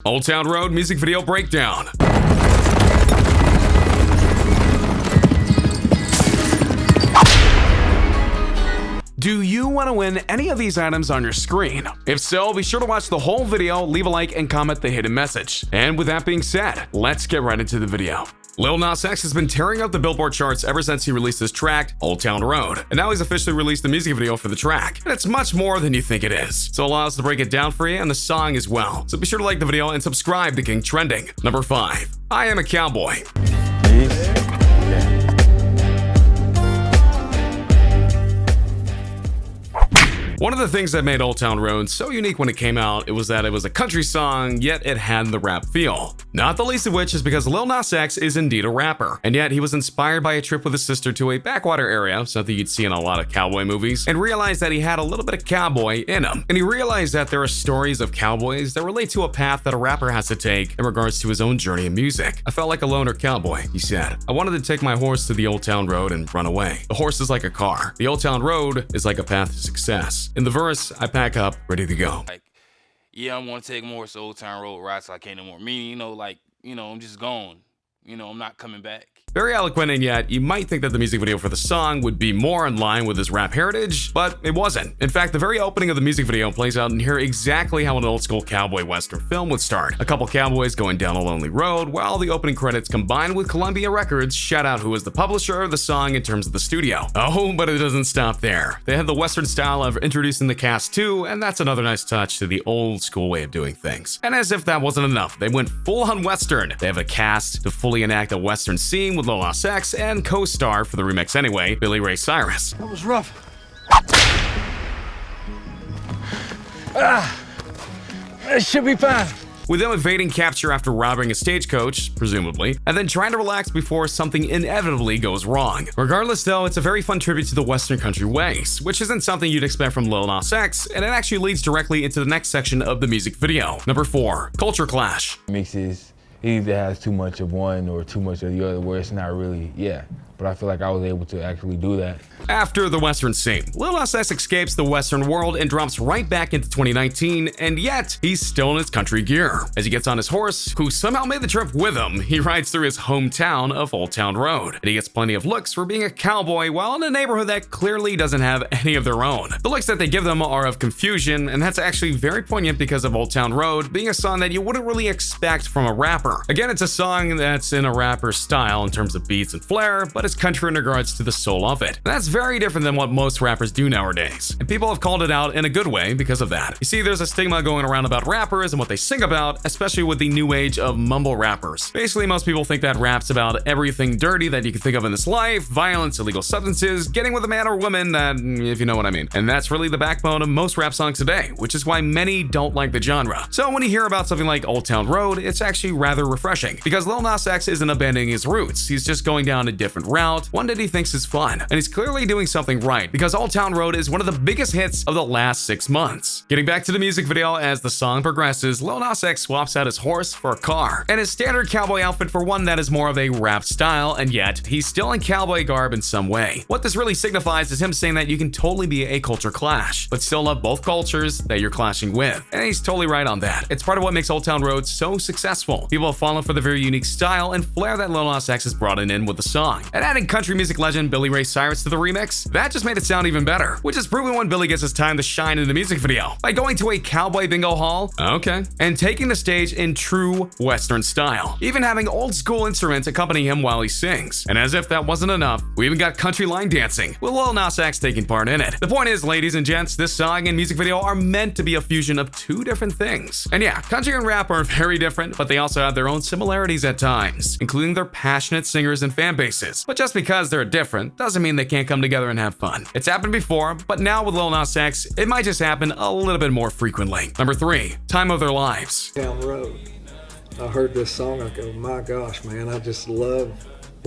Old Town Road music video breakdown. Do you want to win any of these items on your screen? If so, be sure to watch the whole video, leave a like, and comment the hidden message. And with that being said, let's get right into the video. Lil Nas X has been tearing up the Billboard charts ever since he released his track, Old Town Road. And now he's officially released the music video for the track. And it's much more than you think it is. So allow us to break it down for you and the song as well. So be sure to like the video and subscribe to King Trending. Number 5. I Am A Cowboy. One of the things that made Old Town Road so unique when it came out, was that it was a country song, yet it had the rap feel. Not the least of which is because Lil Nas X is indeed a rapper, and yet he was inspired by a trip with his sister to a backwater area, something you'd see in a lot of cowboy movies, and realized that he had a little bit of cowboy in him. And he realized that there are stories of cowboys that relate to a path that a rapper has to take in regards to his own journey in music. I felt like a loner cowboy, he said. I wanted to take my horse to the Old Town Road and run away. The horse is like a car. The Old Town Road is like a path to success. In the verse, I pack up, ready to go. Like, yeah, I want to take more so Old Town Road rides so I can't no more. Meaning, I'm just gone. I'm not coming back. Very eloquent, and yet you might think that the music video for the song would be more in line with his rap heritage, but it wasn't. In fact, the very opening of the music video plays out in here exactly how an old school cowboy western film would start. A couple cowboys going down a lonely road, while the opening credits combined with Columbia Records shout out who is the publisher of the song in terms of the studio. Oh, but it doesn't stop there. They had the western style of introducing the cast too, and that's another nice touch to the old school way of doing things. And as if that wasn't enough, they went full on western. They have a cast to fully enact a western scene with Lil Nas X and co-star for the remix anyway, Billy Ray Cyrus. That was rough. It should be fine. With them evading capture after robbing a stagecoach, presumably, and then trying to relax before something inevitably goes wrong. Regardless though, it's a very fun tribute to the western country ways, which isn't something you'd expect from Lil Nas X, and it actually leads directly into the next section of the music video. Number 4. Culture Clash. Mixes, it either has too much of one or too much of the other, where it's not really, but I feel like I was able to actually do that. After the western scene, Lil Nas X escapes the western world and drops right back into 2019, and yet he's still in his country gear. As he gets on his horse, who somehow made the trip with him, he rides through his hometown of Old Town Road, and he gets plenty of looks for being a cowboy while in a neighborhood that clearly doesn't have any of their own. The looks that they give them are of confusion, and that's actually very poignant because of Old Town Road being a song that you wouldn't really expect from a rapper. Again, it's a song that's in a rapper style in terms of beats and flair, but it's country in regards to the soul of it. And that's very different than what most rappers do nowadays. And people have called it out in a good way because of that. You see, there's a stigma going around about rappers and what they sing about, especially with the new age of mumble rappers. Basically, most people think that rap's about everything dirty that you can think of in this life, violence, illegal substances, getting with a man or woman, that, if you know what I mean. And that's really the backbone of most rap songs today, which is why many don't like the genre. So when you hear about something like Old Town Road, it's actually rather refreshing, because Lil Nas X isn't abandoning his roots. He's just going down a different route, one that he thinks is fun. And he's clearly doing something right, because Old Town Road is one of the biggest hits of the last 6 months. Getting back to the music video, as the song progresses, Lil Nas X swaps out his horse for a car, and his standard cowboy outfit for one that is more of a rap style, and yet he's still in cowboy garb in some way. What this really signifies is him saying that you can totally be a culture clash, but still love both cultures that you're clashing with. And he's totally right on that. It's part of what makes Old Town Road so successful. People have fallen for the very unique style and flair that Lil Nas X has brought in with the song. And adding country music legend Billy Ray Cyrus to the remix, that just made it sound even better, which is proven when Billy gets his time to shine in the music video by going to a cowboy bingo hall, and taking the stage in true western style, even having old school instruments accompany him while he sings. And as if that wasn't enough, we even got country line dancing, with Lil Nas X taking part in it. The point is, ladies and gents, this song and music video are meant to be a fusion of two different things. And yeah, country and rap are very different, but they also have their own similarities at times, including their passionate singers and fan bases. But just because they're different doesn't mean they can't come together and have fun. It's happened before, but now with Lil Nas X, it might just happen a little bit more frequently. Number 3, Time of Their Lives. Down the road, I heard this song, I go, my gosh, man, I just love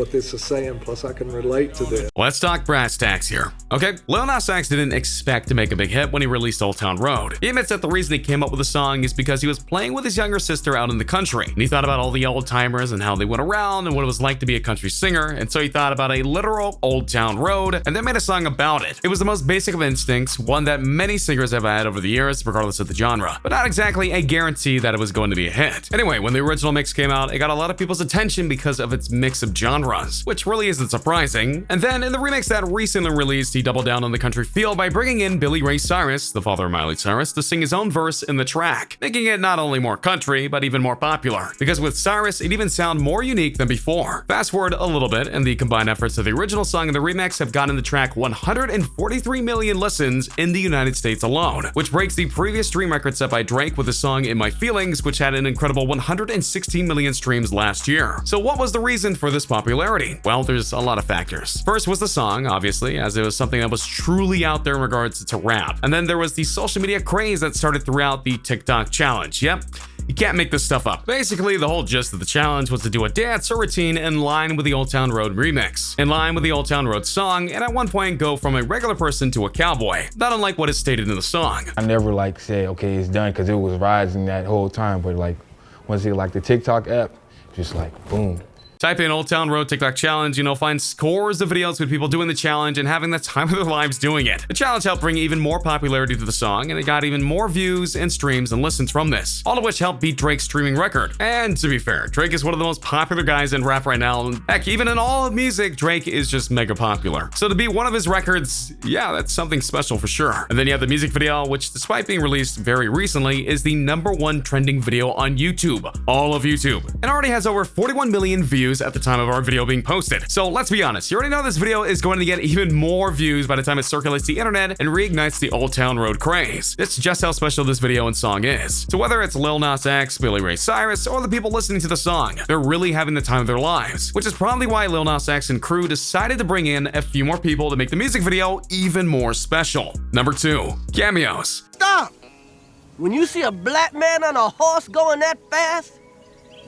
what this is saying, plus I can relate to this. Let's talk brass tacks here. Okay, Lil Nas X didn't expect to make a big hit when he released Old Town Road. He admits that the reason he came up with the song is because he was playing with his younger sister out in the country, and he thought about all the old timers and how they went around and what it was like to be a country singer, and so he thought about a literal Old Town Road and then made a song about it. It was the most basic of instincts, one that many singers have had over the years, regardless of the genre, but not exactly a guarantee that it was going to be a hit. Anyway, when the original mix came out, it got a lot of people's attention because of its mix of genres, which really isn't surprising. And then in the remix that recently released, he doubled down on the country feel by bringing in Billy Ray Cyrus, the father of Miley Cyrus, to sing his own verse in the track, making it not only more country, but even more popular. Because with Cyrus, it even sounded more unique than before. Fast forward a little bit, and the combined efforts of the original song and the remix have gotten the track 143 million listens in the United States alone, which breaks the previous stream record set by Drake with the song In My Feelings, which had an incredible 116 million streams last year. So what was the reason for this popularity? Well, there's a lot of factors. First was the song, obviously, as it was something that was truly out there in regards to rap. And then there was the social media craze that started throughout the TikTok challenge. Yep. You can't make this stuff up. Basically, the whole gist of the challenge was to do a dance or routine in line with the Old Town Road remix, in line with the Old Town Road song, and at one point go from a regular person to a cowboy, not unlike what is stated in the song. I never said, okay, it's done, because it was rising that whole time, but once it the TikTok app, just boom. Type in Old Town Road TikTok challenge, find scores of videos with people doing the challenge and having the time of their lives doing it. The challenge helped bring even more popularity to the song, and it got even more views and streams and listens from this, all of which helped beat Drake's streaming record. And to be fair, Drake is one of the most popular guys in rap right now, and heck, even in all of music, Drake is just mega popular. So to beat one of his records, yeah, that's something special for sure. And then you have the music video, which despite being released very recently, is the #1 trending video on YouTube, all of YouTube, and already has over 41 million views at the time of our video being posted. So let's be honest, you already know this video is going to get even more views by the time it circulates the internet and reignites the Old Town Road craze. That's just how special this video and song is. So whether it's Lil Nas X, Billy Ray Cyrus, or the people listening to the song, they're really having the time of their lives, which is probably why Lil Nas X and crew decided to bring in a few more people to make the music video even more special. Number 2, cameos. Stop! When you see a black man on a horse going that fast,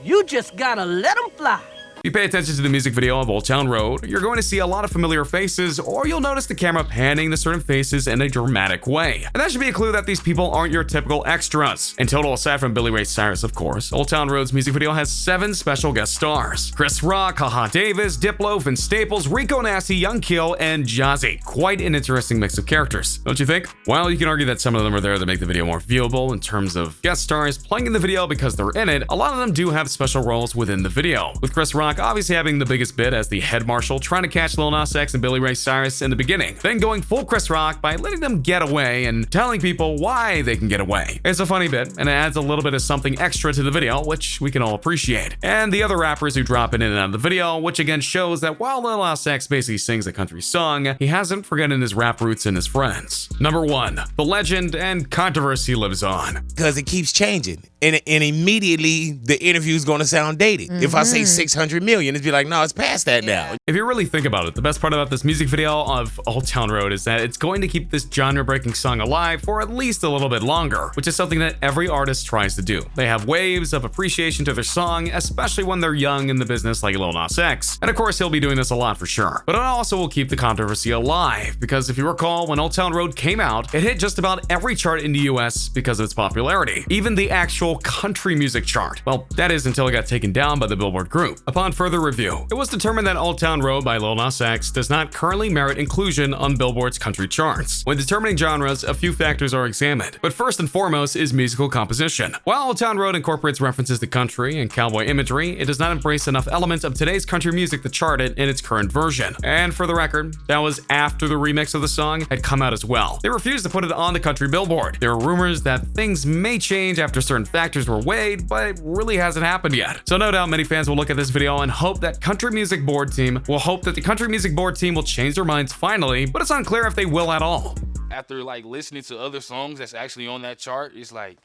you just gotta let him fly. If you pay attention to the music video of Old Town Road, you're going to see a lot of familiar faces, or you'll notice the camera panning to certain faces in a dramatic way. And that should be a clue that these people aren't your typical extras. In total, aside from Billy Ray Cyrus, of course, Old Town Road's music video has 7 special guest stars: Chris Rock, Haha Davis, Diplo, Vince Staples, Rico Nasty, Young Kill, and Jazzy. Quite an interesting mix of characters, don't you think? While you can argue that some of them are there to make the video more viewable in terms of guest stars playing in the video because they're in it, a lot of them do have special roles within the video, with Chris Rock obviously having the biggest bit as the head marshal trying to catch Lil Nas X and Billy Ray Cyrus in the beginning, then going full Chris Rock by letting them get away and telling people why they can get away. It's a funny bit, and it adds a little bit of something extra to the video, which we can all appreciate. And the other rappers who drop in and out of the video, which again shows that while Lil Nas X basically sings a country song, he hasn't forgotten his rap roots and his friends. Number 1, the legend and controversy lives on. Because it keeps changing. And immediately the interview's going to sound dated. If I say 600 million, it'd be like, no, it's past that now. If you really think about it, the best part about this music video of Old Town Road is that it's going to keep this genre-breaking song alive for at least a little bit longer, which is something that every artist tries to do. They have waves of appreciation to their song, especially when they're young in the business like Lil Nas X. And of course, he'll be doing this a lot for sure. But it also will keep the controversy alive, because if you recall, when Old Town Road came out, it hit just about every chart in the US because of its popularity, even the actual country music chart. Well, that is until it got taken down by the Billboard group. Upon further review, it was determined that Old Town Road by Lil Nas X does not currently merit inclusion on Billboard's country charts. When determining genres, a few factors are examined, but first and foremost is musical composition. While Old Town Road incorporates references to country and cowboy imagery, it does not embrace enough elements of today's country music to chart it in its current version. And for the record, that was after the remix of the song had come out as well. They refused to put it on the country Billboard. There were rumors that things may change after certain factors were weighed, but it really hasn't happened yet. So no doubt many fans will look at this video and hope that the Country Music Board team will change their minds finally, but it's unclear if they will at all. After listening to other songs that's actually on that chart, it's like,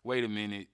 wait a minute,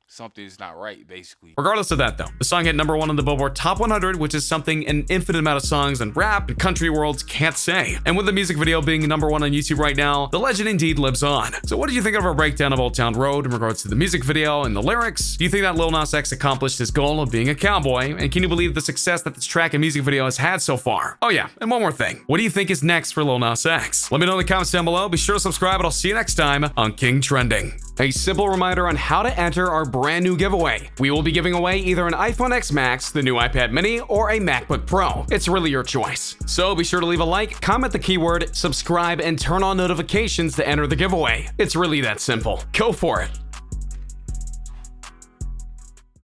something's not right, basically. Regardless of that though, the song hit #1 on the Billboard Top 100, which is something an infinite amount of songs in rap and country worlds can't say. And with the music video being #1 on YouTube right now, the legend indeed lives on. So what did you think of our breakdown of Old Town Road in regards to the music video and the lyrics? Do you think that Lil Nas X accomplished his goal of being a cowboy? And can you believe the success that this track and music video has had so far? Oh yeah, and one more thing. What do you think is next for Lil Nas X? Let me know in the comments down below. Be sure to subscribe and I'll see you next time on King Trending. A simple reminder on how to enter our brand new giveaway. We will be giving away either an iPhone X Max, the new iPad mini, or a MacBook Pro. It's really your choice. So be sure to leave a like, comment the keyword, subscribe, and turn on notifications to enter the giveaway. It's really that simple. Go for it.